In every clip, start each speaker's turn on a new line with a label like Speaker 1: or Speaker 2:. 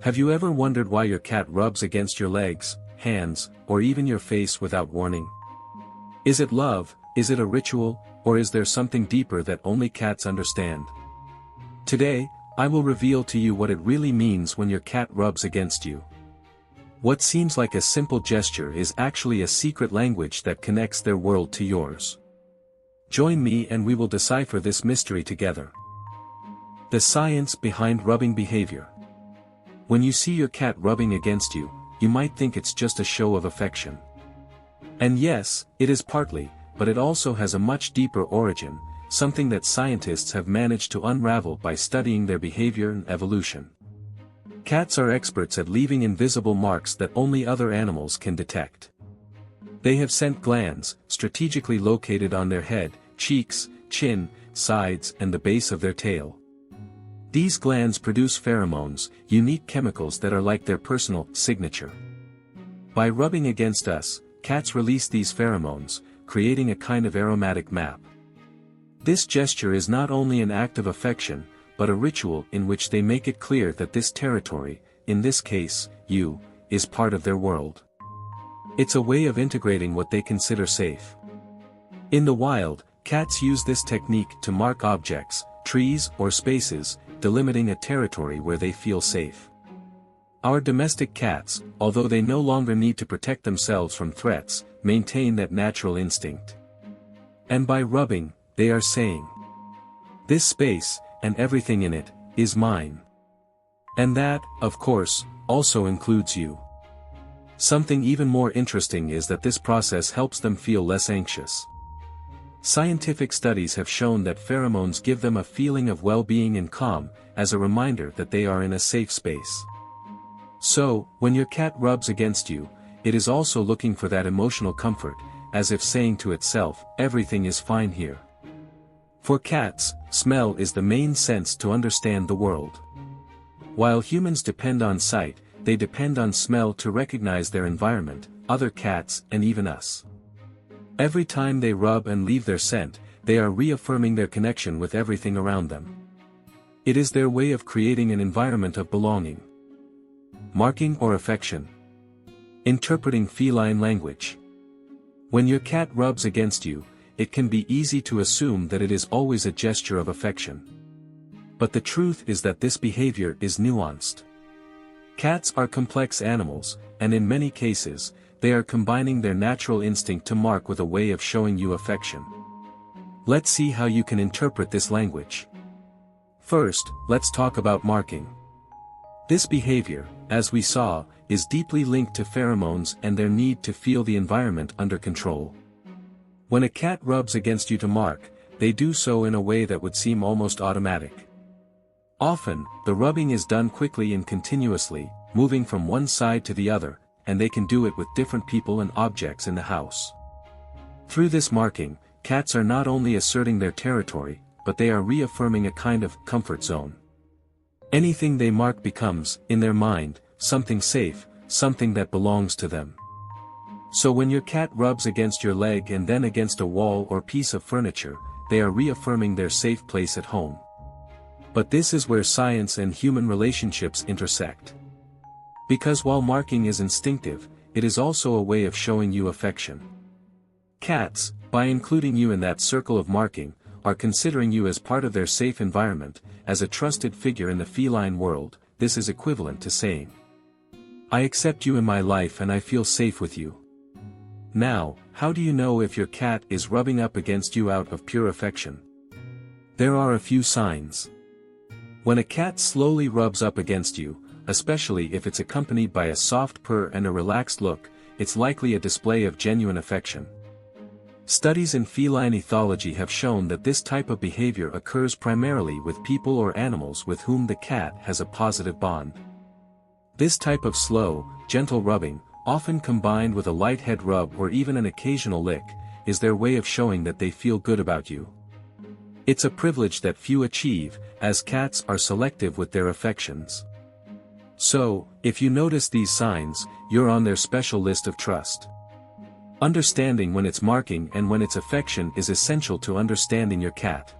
Speaker 1: Have you ever wondered why your cat rubs against your legs, hands, or even your face without warning? Is it love, is it a ritual, or is there something deeper that only cats understand? Today, I will reveal to you what it really means when your cat rubs against you. What seems like a simple gesture is actually a secret language that connects their world to yours. Join me and we will decipher this mystery together. The science behind rubbing behavior. When you see your cat rubbing against you, you might think it's just a show of affection. And yes, it is partly, but it also has a much deeper origin, something that scientists have managed to unravel by studying their behavior and evolution. Cats are experts at leaving invisible marks that only other animals can detect. They have scent glands, strategically located on their head, cheeks, chin, sides and the base of their tail. These glands produce pheromones, unique chemicals that are like their personal signature. By rubbing against us, cats release these pheromones, creating a kind of aromatic map. This gesture is not only an act of affection, but a ritual in which they make it clear that this territory, in this case, you, is part of their world. It's a way of integrating what they consider safe. In the wild, cats use this technique to mark objects, trees or spaces, delimiting a territory where they feel safe. Our domestic cats, although they no longer need to protect themselves from threats, maintain that natural instinct. And by rubbing, they are saying, "This space, and everything in it, is mine." And that, of course, also includes you. Something even more interesting is that this process helps them feel less anxious. Scientific studies have shown that pheromones give them a feeling of well-being and calm, as a reminder that they are in a safe space. So, when your cat rubs against you, it is also looking for that emotional comfort, as if saying to itself, "Everything is fine here." For cats, smell is the main sense to understand the world. While humans depend on sight, they depend on smell to recognize their environment, other cats and even us. Every time they rub and leave their scent, they are reaffirming their connection with everything around them. It is their way of creating an environment of belonging. Marking or affection. Interpreting feline language. When your cat rubs against you, it can be easy to assume that it is always a gesture of affection. But the truth is that this behavior is nuanced. Cats are complex animals, and in many cases, they are combining their natural instinct to mark with a way of showing you affection. Let's see how you can interpret this language. First, let's talk about marking. This behavior, as we saw, is deeply linked to pheromones and their need to feel the environment under control. When a cat rubs against you to mark, they do so in a way that would seem almost automatic. Often, the rubbing is done quickly and continuously, moving from one side to the other, and they can do it with different people and objects in the house. Through this marking, cats are not only asserting their territory, but they are reaffirming a kind of comfort zone. Anything they mark becomes, in their mind, something safe, something that belongs to them. So when your cat rubs against your leg and then against a wall or piece of furniture, they are reaffirming their safe place at home. But this is where science and human relationships intersect. Because while marking is instinctive, it is also a way of showing you affection. Cats, by including you in that circle of marking, are considering you as part of their safe environment, as a trusted figure in the feline world. This is equivalent to saying, "I accept you in my life and I feel safe with you." Now, how do you know if your cat is rubbing up against you out of pure affection? There are a few signs. When a cat slowly rubs up against you, especially if it's accompanied by a soft purr and a relaxed look, it's likely a display of genuine affection. Studies in feline ethology have shown that this type of behavior occurs primarily with people or animals with whom the cat has a positive bond. This type of slow, gentle rubbing, often combined with a light head rub or even an occasional lick, is their way of showing that they feel good about you. It's a privilege that few achieve, as cats are selective with their affections. So, if you notice these signs, you're on their special list of trust. Understanding when it's marking and when it's affection is essential to understanding your cat.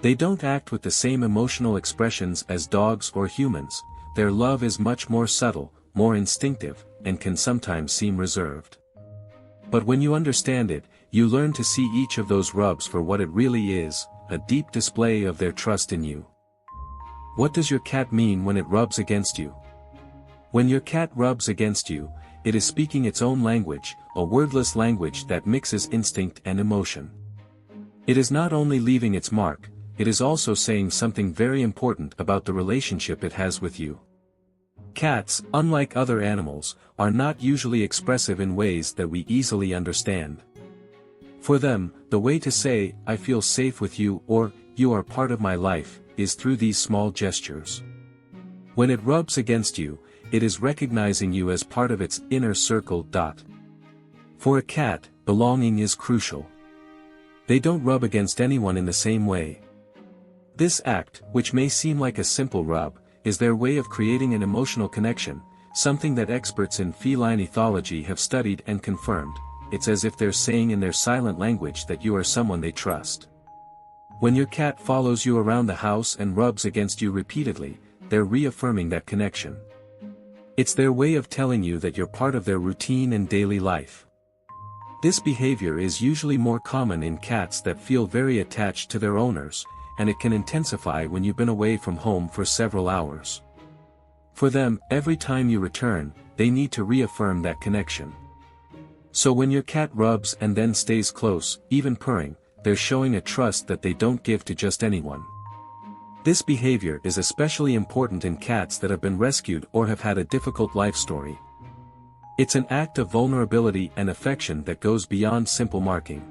Speaker 1: They don't act with the same emotional expressions as dogs or humans, their love is much more subtle, more instinctive, and can sometimes seem reserved. But when you understand it, you learn to see each of those rubs for what it really is, a deep display of their trust in you. What does your cat mean when it rubs against you? When your cat rubs against you, it is speaking its own language, a wordless language that mixes instinct and emotion. It is not only leaving its mark, it is also saying something very important about the relationship it has with you. Cats, unlike other animals, are not usually expressive in ways that we easily understand. For them, the way to say, "I feel safe with you," or "You are part of my life," is through these small gestures. When it rubs against you, it is recognizing you as part of its inner circle. For a cat, belonging is crucial. They don't rub against anyone in the same way. This act, which may seem like a simple rub, is their way of creating an emotional connection, something that experts in feline ethology have studied and confirmed. It's as if they're saying in their silent language that you are someone they trust. When your cat follows you around the house and rubs against you repeatedly, they're reaffirming that connection. It's their way of telling you that you're part of their routine and daily life. This behavior is usually more common in cats that feel very attached to their owners, and it can intensify when you've been away from home for several hours. For them, every time you return, they need to reaffirm that connection. So when your cat rubs and then stays close, even purring, they're showing a trust that they don't give to just anyone. This behavior is especially important in cats that have been rescued or have had a difficult life story. It's an act of vulnerability and affection that goes beyond simple marking.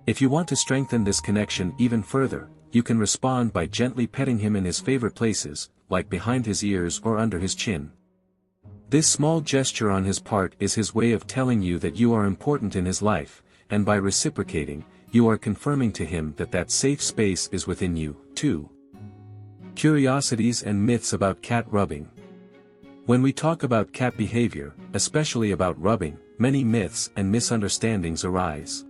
Speaker 1: If you want to strengthen this connection even further, you can respond by gently petting him in his favorite places, like behind his ears or under his chin. This small gesture on his part is his way of telling you that you are important in his life, and by reciprocating, you are confirming to him that that safe space is within you, too. Curiosities and myths about cat rubbing. When we talk about cat behavior, especially about rubbing, many myths and misunderstandings arise.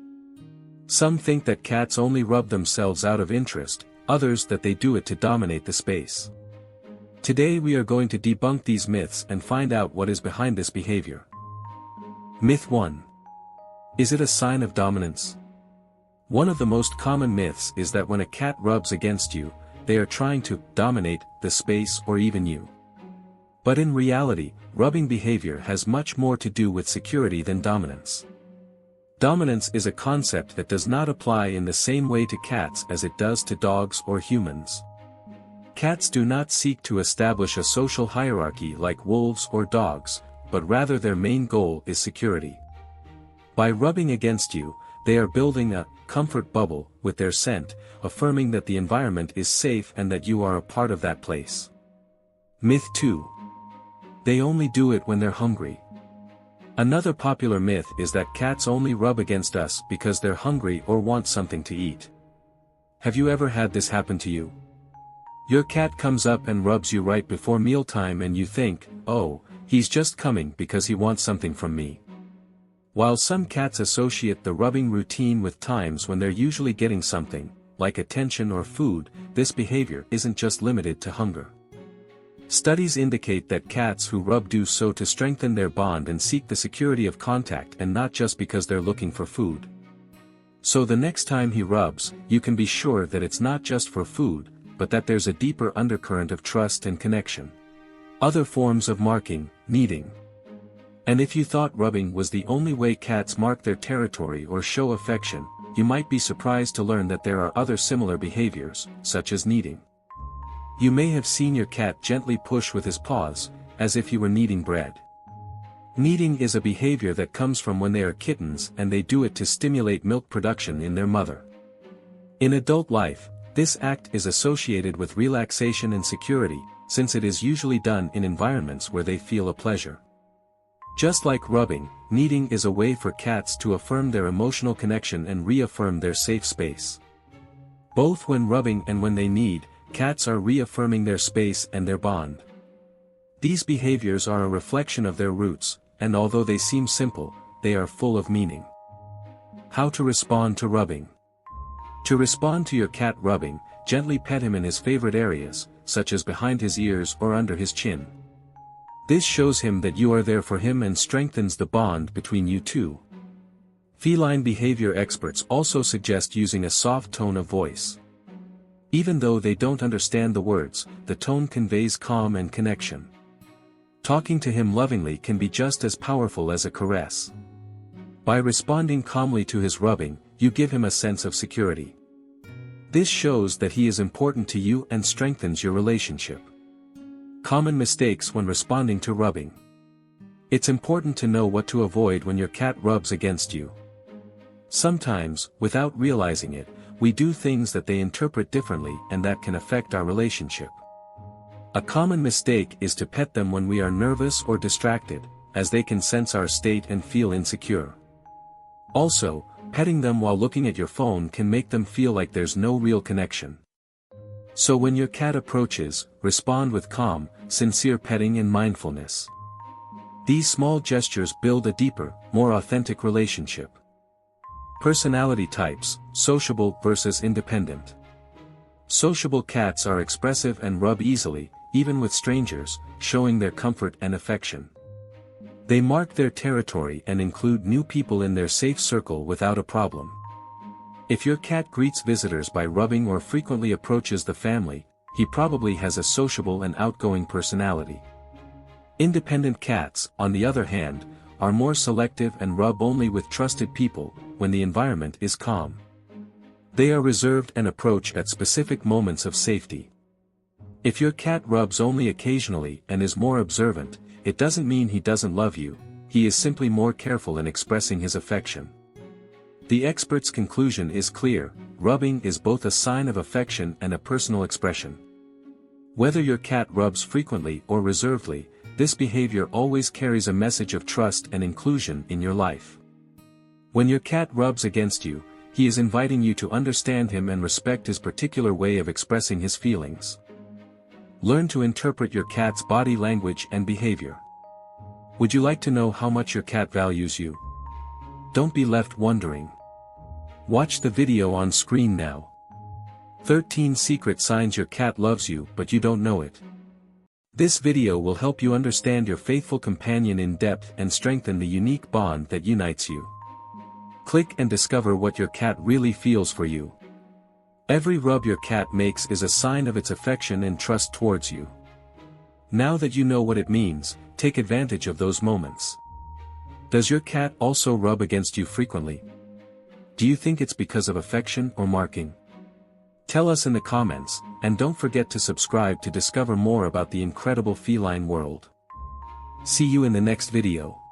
Speaker 1: Some think that cats only rub themselves out of interest, others that they do it to dominate the space. Today we are going to debunk these myths and find out what is behind this behavior. Myth 1. Is it a sign of dominance? One of the most common myths is that when a cat rubs against you, they are trying to dominate the space or even you. But in reality, rubbing behavior has much more to do with security than dominance. Dominance is a concept that does not apply in the same way to cats as it does to dogs or humans. Cats do not seek to establish a social hierarchy like wolves or dogs, but rather their main goal is security. By rubbing against you, they are building a comfort bubble with their scent, affirming that the environment is safe and that you are a part of that place. Myth 2. They only do it when they're hungry. Another popular myth is that cats only rub against us because they're hungry or want something to eat. Have you ever had this happen to you? Your cat comes up and rubs you right before mealtime and you think, "Oh, he's just coming because he wants something from me." While some cats associate the rubbing routine with times when they're usually getting something, like attention or food, this behavior isn't just limited to hunger. Studies indicate that cats who rub do so to strengthen their bond and seek the security of contact and not just because they're looking for food. So the next time he rubs, you can be sure that it's not just for food, but that there's a deeper undercurrent of trust and connection. Other forms of marking, kneading. And if you thought rubbing was the only way cats mark their territory or show affection, you might be surprised to learn that there are other similar behaviors, such as kneading. You may have seen your cat gently push with his paws, as if he were kneading bread. Kneading is a behavior that comes from when they are kittens and they do it to stimulate milk production in their mother. In adult life, this act is associated with relaxation and security, since it is usually done in environments where they feel a pleasure. Just like rubbing, kneading is a way for cats to affirm their emotional connection and reaffirm their safe space. Both when rubbing and when they knead, cats are reaffirming their space and their bond. These behaviors are a reflection of their roots, and although they seem simple, they are full of meaning. How to respond to rubbing. To respond to your cat rubbing, gently pet him in his favorite areas, such as behind his ears or under his chin. This shows him that you are there for him and strengthens the bond between you two. Feline behavior experts also suggest using a soft tone of voice. Even though they don't understand the words, the tone conveys calm and connection. Talking to him lovingly can be just as powerful as a caress. By responding calmly to his rubbing, you give him a sense of security. This shows that he is important to you and strengthens your relationship. Common mistakes when responding to rubbing. It's important to know what to avoid when your cat rubs against you. Sometimes, without realizing it, we do things that they interpret differently and that can affect our relationship. A common mistake is to pet them when we are nervous or distracted, as they can sense our state and feel insecure. Also, petting them while looking at your phone can make them feel like there's no real connection. So when your cat approaches, respond with calm, sincere petting and mindfulness. These small gestures build a deeper, more authentic relationship. Personality types, sociable versus independent. Sociable cats are expressive and rub easily, even with strangers, showing their comfort and affection. They mark their territory and include new people in their safe circle without a problem. If your cat greets visitors by rubbing or frequently approaches the family, he probably has a sociable and outgoing personality. Independent cats, on the other hand, are more selective and rub only with trusted people, when the environment is calm. They are reserved and approach at specific moments of safety. If your cat rubs only occasionally and is more observant, it doesn't mean he doesn't love you, he is simply more careful in expressing his affection. The expert's conclusion is clear: rubbing is both a sign of affection and a personal expression. Whether your cat rubs frequently or reservedly, this behavior always carries a message of trust and inclusion in your life. When your cat rubs against you, he is inviting you to understand him and respect his particular way of expressing his feelings. Learn to interpret your cat's body language and behavior. Would you like to know how much your cat values you? Don't be left wondering. Watch the video on screen now. 13 secret signs your cat loves you but you don't know it. This video will help you understand your faithful companion in depth and strengthen the unique bond that unites you. Click and discover what your cat really feels for you. Every rub your cat makes is a sign of its affection and trust towards you. Now that you know what it means, take advantage of those moments. Does your cat also rub against you frequently? Do you think it's because of affection or marking? Tell us in the comments, and don't forget to subscribe to discover more about the incredible feline world. See you in the next video.